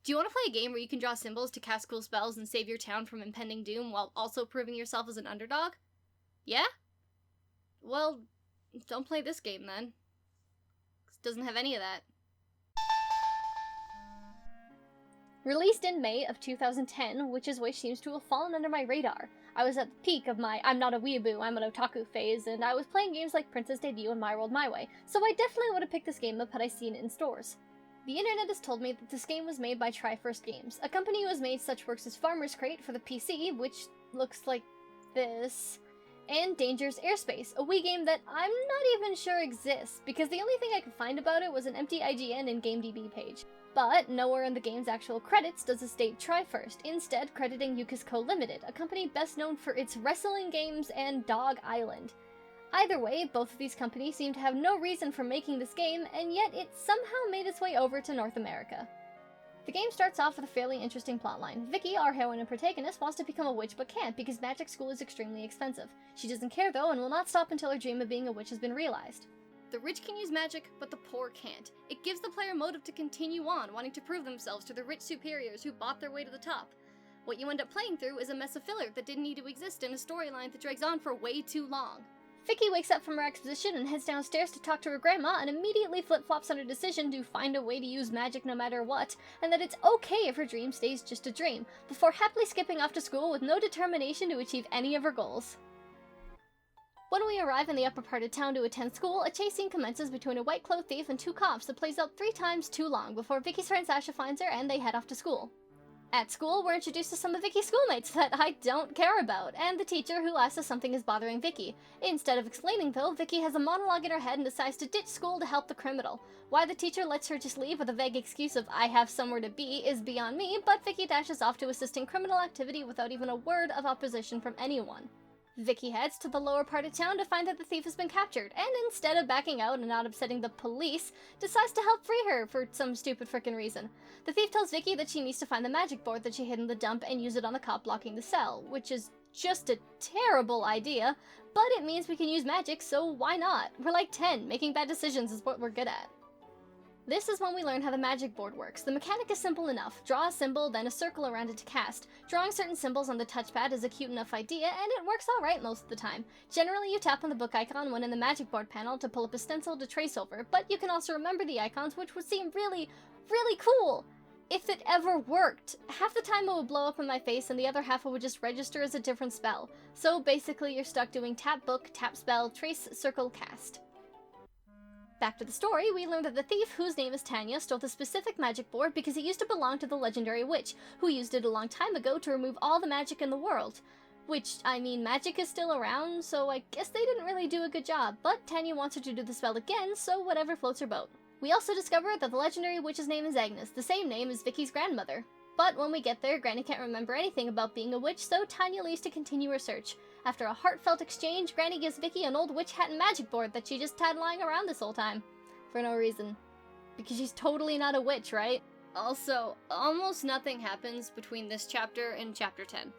Do you want to play a game where you can draw symbols to cast cool spells and save your town from impending doom while also proving yourself as an underdog? Yeah? Well, don't play this game then. It doesn't have any of that. Released in May of 2010, Witch's Wish seems to have fallen under my radar. I was at the peak of my I'm not a weeaboo, I'm an otaku phase, and I was playing games like Princess Debut and My World My Way, so I definitely would have picked this game up had I seen it in stores. The internet has told me that this game was made by TriFirst Games, a company who has made such works as Farmer's Crate for the PC, which looks like this, and Dangerous Airspace, a Wii game that I'm not even sure exists, because the only thing I could find about it was an empty IGN and GameDB page. But nowhere in the game's actual credits does it state TriFirst, instead crediting Yukis Co. Limited, a company best known for its wrestling games and Dog Island. Either way, both of these companies seem to have no reason for making this game, and yet it somehow made its way over to North America. The game starts off with a fairly interesting plotline. Vicky, our heroine and protagonist, wants to become a witch but can't because magic school is extremely expensive. She doesn't care though and will not stop until her dream of being a witch has been realized. The rich can use magic, but the poor can't. It gives the player motive to continue on, wanting to prove themselves to the rich superiors who bought their way to the top. What you end up playing through is a mess of filler that didn't need to exist in a storyline that drags on for way too long. Vicky wakes up from her exposition and heads downstairs to talk to her grandma and immediately flip-flops on her decision to find a way to use magic no matter what, and that it's okay if her dream stays just a dream, before happily skipping off to school with no determination to achieve any of her goals. When we arrive in the upper part of town to attend school, a chase scene commences between a white-clothed thief and two cops that plays out 3 times too long before Vicky's friend Sasha finds her and they head off to school. At school, we're introduced to some of Vicky's schoolmates that I don't care about, and the teacher who asks if something is bothering Vicky. Instead of explaining though, Vicky has a monologue in her head and decides to ditch school to help the criminal. Why the teacher lets her just leave with a vague excuse of I have somewhere to be is beyond me, but Vicky dashes off to assist in criminal activity without even a word of opposition from anyone. Vicky heads to the lower part of town to find that the thief has been captured, and instead of backing out and not upsetting the police, decides to help free her for some stupid frickin' reason. The thief tells Vicky that she needs to find the magic board that she hid in the dump and use it on the cop blocking the cell, which is just a terrible idea, but it means we can use magic, so why not? We're like 10, making bad decisions is what we're good at. This is when we learn how the magic board works. The mechanic is simple enough. Draw a symbol, then a circle around it to cast. Drawing certain symbols on the touchpad is a cute enough idea, and it works alright most of the time. Generally, you tap on the book icon when in the magic board panel to pull up a stencil to trace over, but you can also remember the icons, which would seem really, really cool if it ever worked. Half the time it would blow up in my face, and the other half it would just register as a different spell. So basically, you're stuck doing tap book, tap spell, trace, circle, cast. Back to the story, we learn that the thief, whose name is Tanya, stole the specific magic board because it used to belong to the legendary witch, who used it a long time ago to remove all the magic in the world. Which, I mean, magic is still around, so I guess they didn't really do a good job, but Tanya wants her to do the spell again, so whatever floats her boat. We also discover that the legendary witch's name is Agnes, the same name as Vicky's grandmother. But when we get there, Granny can't remember anything about being a witch, so Tanya leaves to continue her search. After a heartfelt exchange, Granny gives Vicky an old witch hat and magic board that she just had lying around this whole time. For no reason. Because she's totally not a witch, right? Also, almost nothing happens between this chapter and chapter 10.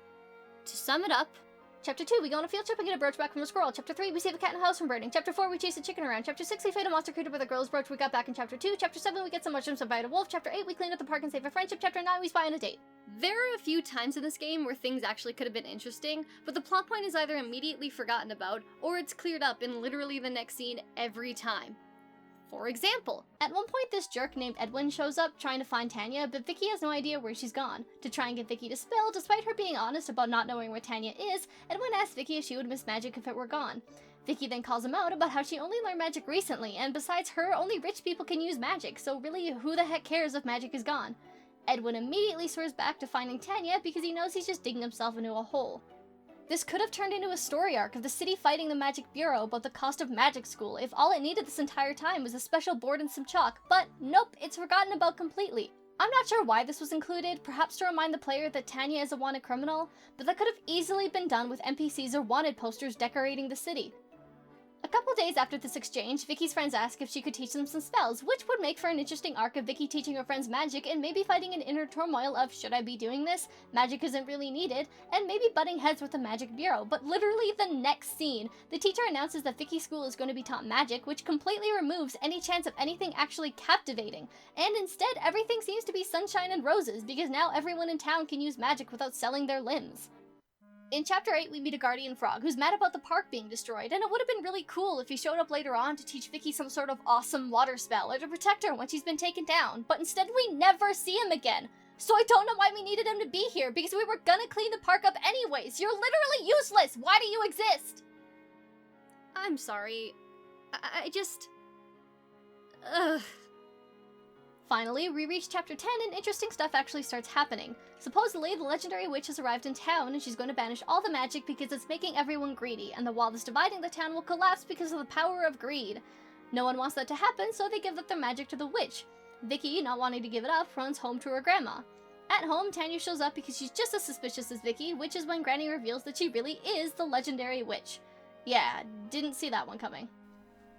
To sum it up, Chapter 2, we go on a field trip and get a brooch back from a squirrel. Chapter 3, we save a cat in a house from burning. Chapter 4, we chase a chicken around. Chapter 6, we fight a monster creature with a girl's brooch we got back in Chapter 2. Chapter 7, we get some mushrooms and fight a wolf. Chapter 8, we clean up the park and save a friendship. Chapter 9, we spy on a date. There are a few times in this game where things actually could have been interesting, but the plot point is either immediately forgotten about, or it's cleared up in literally the next scene every time. For example, at one point this jerk named Edwin shows up trying to find Tanya, but Vicky has no idea where she's gone. To try and get Vicky to spill, despite her being honest about not knowing where Tanya is, Edwin asks Vicky if she would miss magic if it were gone. Vicky then calls him out about how she only learned magic recently, and besides her, only rich people can use magic, so really who the heck cares if magic is gone? Edwin immediately swears back to finding Tanya because he knows he's just digging himself into a hole. This could have turned into a story arc of the city fighting the Magic Bureau about the cost of magic school if all it needed this entire time was a special board and some chalk, but nope, it's forgotten about completely. I'm not sure why this was included, perhaps to remind the player that Tanya is a wanted criminal, but that could have easily been done with NPCs or wanted posters decorating the city. A couple days after this exchange, Vicky's friends ask if she could teach them some spells, which would make for an interesting arc of Vicky teaching her friends magic and maybe fighting an inner turmoil of should I be doing this, magic isn't really needed, and maybe butting heads with the magic bureau. But literally the next scene, the teacher announces that Vicky's school is going to be taught magic, which completely removes any chance of anything actually captivating. And instead, everything seems to be sunshine and roses, because now everyone in town can use magic without selling their limbs. In Chapter 8, we meet a guardian frog who's mad about the park being destroyed, and it would have been really cool if he showed up later on to teach Vicky some sort of awesome water spell or to protect her when she's been taken down, but instead we never see him again. So I don't know why we needed him to be here, because we were gonna clean the park up anyways. You're literally useless! Why do you exist? I'm sorry. I just... Ugh. Finally, we reach Chapter 10 and interesting stuff actually starts happening. Supposedly, the legendary witch has arrived in town and she's going to banish all the magic because it's making everyone greedy, and the wall that's dividing the town will collapse because of the power of greed. No one wants that to happen, so they give up their magic to the witch. Vicky, not wanting to give it up, runs home to her grandma. At home, Tanya shows up because she's just as suspicious as Vicky, which is when Granny reveals that she really is the legendary witch. Yeah, didn't see that one coming.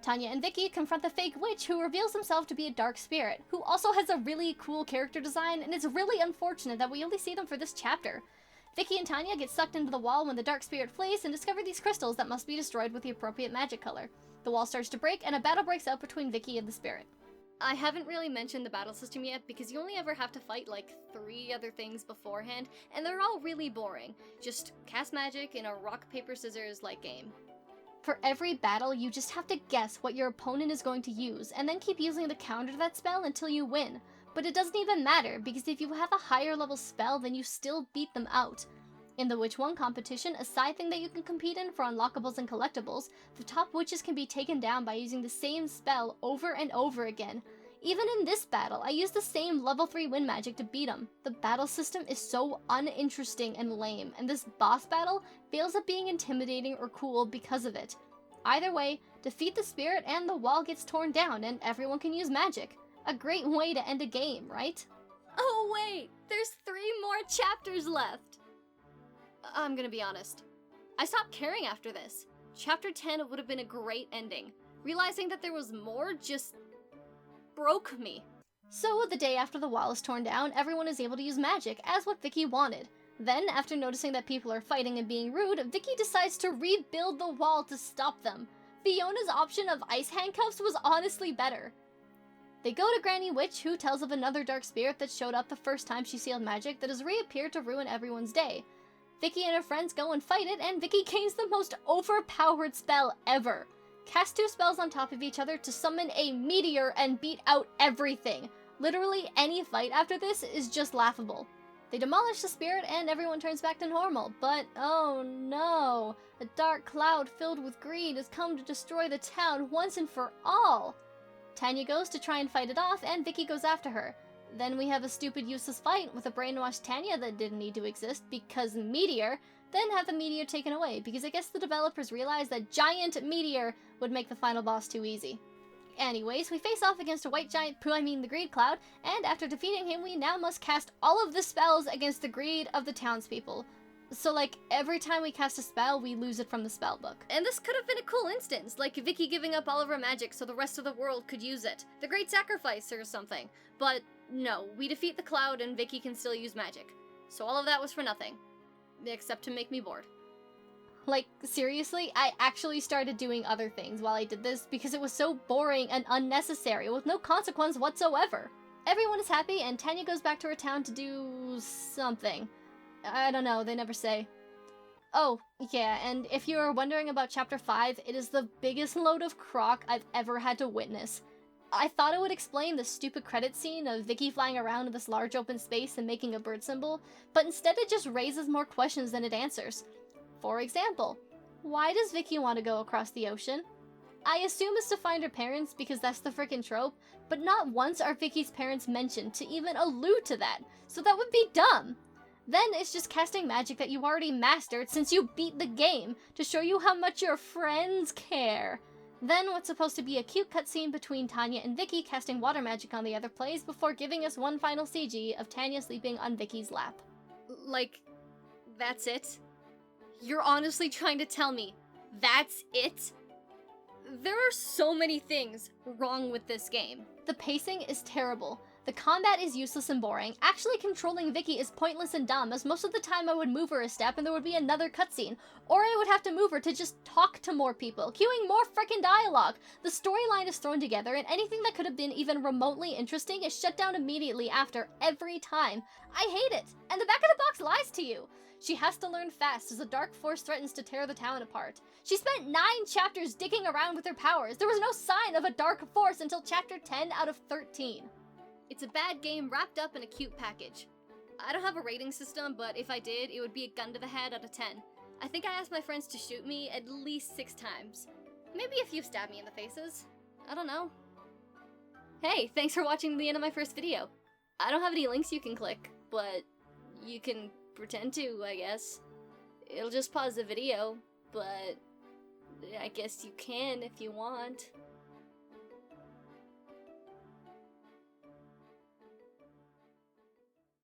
Tanya and Vicky confront the fake witch, who reveals himself to be a dark spirit, who also has a really cool character design, and it's really unfortunate that we only see them for this chapter. Vicky and Tanya get sucked into the wall when the dark spirit flees and discover these crystals that must be destroyed with the appropriate magic color. The wall starts to break, and a battle breaks out between Vicky and the spirit. I haven't really mentioned the battle system yet, because you only ever have to fight like 3 other things beforehand, and they're all really boring. Just cast magic in a rock, paper, scissors like game. For every battle, you just have to guess what your opponent is going to use, and then keep using the counter to that spell until you win. But it doesn't even matter, because if you have a higher level spell, then you still beat them out. In the Witch 1 competition, a side thing that you can compete in for unlockables and collectibles, the top witches can be taken down by using the same spell over and over again. Even in this battle, I used the same level 3 wind magic to beat him. The battle system is so uninteresting and lame, and this boss battle fails at being intimidating or cool because of it. Either way, defeat the spirit and the wall gets torn down and everyone can use magic. A great way to end a game, right? Oh wait, there's 3 more chapters left! I'm gonna be honest. I stopped caring after this. Chapter 10 would have been a great ending. Realizing that there was more just broke me. So the day after the wall is torn down, everyone is able to use magic, as what Vicky wanted. Then, after noticing that people are fighting and being rude, Vicky decides to rebuild the wall to stop them. Fiona's option of ice handcuffs was honestly better. They go to Granny Witch, who tells of another dark spirit that showed up the first time she sealed magic that has reappeared to ruin everyone's day. Vicky and her friends go and fight it, and Vicky gains the most overpowered spell ever. Cast 2 spells on top of each other to summon a meteor and beat out everything. Literally any fight after this is just laughable. They demolish the spirit and everyone turns back to normal, but oh no, a dark cloud filled with greed has come to destroy the town once and for all. Tanya goes to try and fight it off, and Vicky goes after her. Then we have a stupid useless fight with a brainwashed Tanya that didn't need to exist because meteor, then have the meteor taken away because I guess the developers realized that giant meteor would make the final boss too easy. Anyways, we face off against a white giant, the greed cloud, and after defeating him, we now must cast all of the spells against the greed of the townspeople. So like, every time we cast a spell, we lose it from the spell book. And this could have been a cool instance, like Vicky giving up all of her magic so the rest of the world could use it. The Great Sacrifice or something. But no, we defeat the cloud and Vicky can still use magic. So all of that was for nothing. Except to make me bored. Like, seriously, I actually started doing other things while I did this because it was so boring and unnecessary with no consequence whatsoever. Everyone is happy and Tanya goes back to her town to do something. I don't know, they never say. Oh, yeah, and if you are wondering about Chapter 5, it is the biggest load of crock I've ever had to witness. I thought it would explain the stupid credit scene of Vicky flying around in this large open space and making a bird symbol, but instead it just raises more questions than it answers. For example, why does Vicky want to go across the ocean? I assume it's to find her parents because that's the frickin' trope, but not once are Vicky's parents mentioned to even allude to that, so that would be dumb. Then it's just casting magic that you already mastered since you beat the game to show you how much your friends care. Then what's supposed to be a cute cutscene between Tanya and Vicky casting water magic on the other plays before giving us one final CG of Tanya sleeping on Vicky's lap. Like, that's it? You're honestly trying to tell me that's it? There are so many things wrong with this game. The pacing is terrible. The combat is useless and boring. Actually controlling Vicky is pointless and dumb, as most of the time I would move her a step and there would be another cutscene. Or I would have to move her to just talk to more people, queuing more frickin' dialogue. The storyline is thrown together, and anything that could have been even remotely interesting is shut down immediately after, every time. I hate it! And the back of the box lies to you! She has to learn fast, as a dark force threatens to tear the town apart. She spent 9 chapters digging around with her powers. There was no sign of a dark force until chapter 10 out of 13. It's a bad game wrapped up in a cute package. I don't have a rating system, but if I did, it would be a gun to the head out of 10. I think I asked my friends to shoot me at least 6 times. Maybe a few stab me in the faces. I don't know. Hey, thanks for watching the end of my first video. I don't have any links you can click, but you can pretend to, I guess. It'll just pause the video, but I guess you can if you want.